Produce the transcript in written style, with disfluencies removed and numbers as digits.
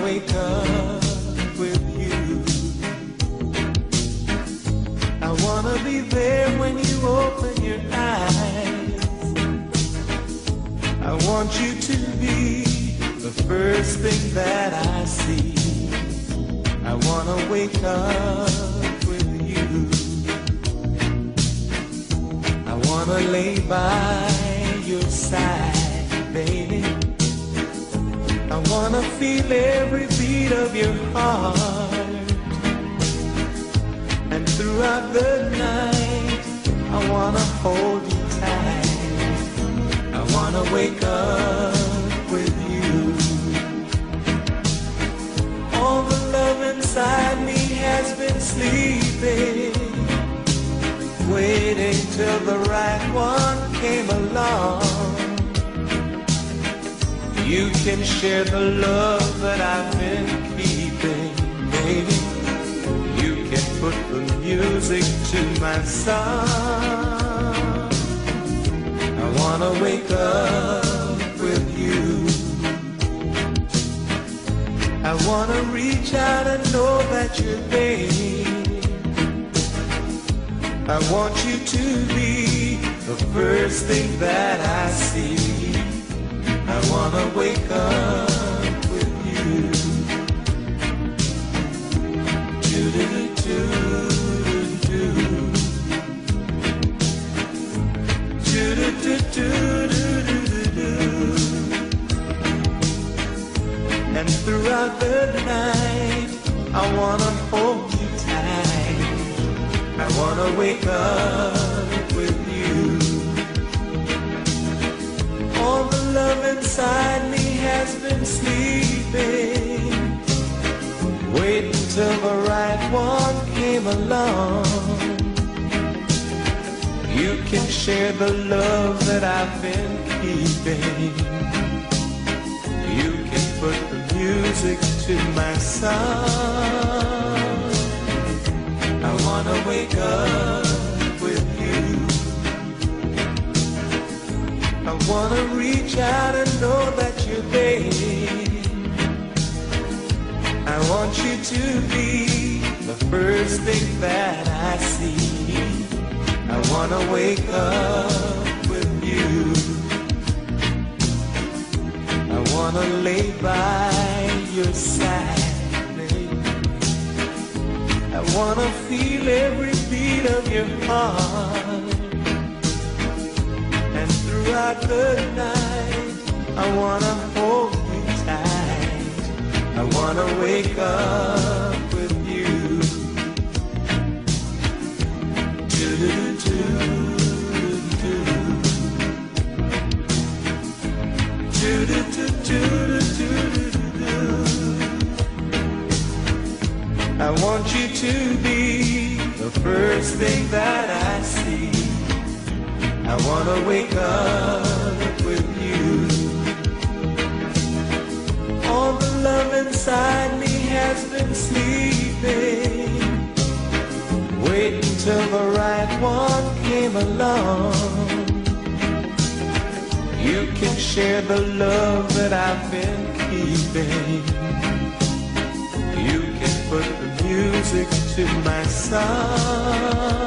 Wake up with you. I wanna be there when you open your eyes. I want you to be the first thing that I see. I wanna wake up with you. I wanna lay by your side, baby. I wanna feel every beat of your heart. And throughout the night, I wanna hold you tight. I wanna wake up with you. All the love inside me has been sleeping, waiting till the right one came along. You can share the love that I've been keeping, baby. You can put the music to my song. I wanna wake up with you. I wanna reach out and know that you're there. I want you to be the first thing that I see. I wanna wake up with you. Do-do-do-do-do-do. Do-do-do-do-do-do-do. And throughout the night, I wanna hold you tight. I wanna wake up with you. All the love inside me has been sleeping, waiting till the right one came along. You can share the love that I've been keeping. You can put the music to my song. I wanna wake up with you. I wanna reach out and know that you're there. I want you to be the first thing that I see. I wanna wake up with you. I wanna lay by your side, baby. I wanna feel every beat of your heart. And throughout the night, I wanna hold you tight. I wanna wake up with you. Do-do-do-do-do. Do-do-do-do-do-do-do. I want you to be the first thing that I see. I wanna wake up with you. All the love inside me has been sleeping, waiting till the right one came along. You can share the love that I've been keeping. You can put the music to my song.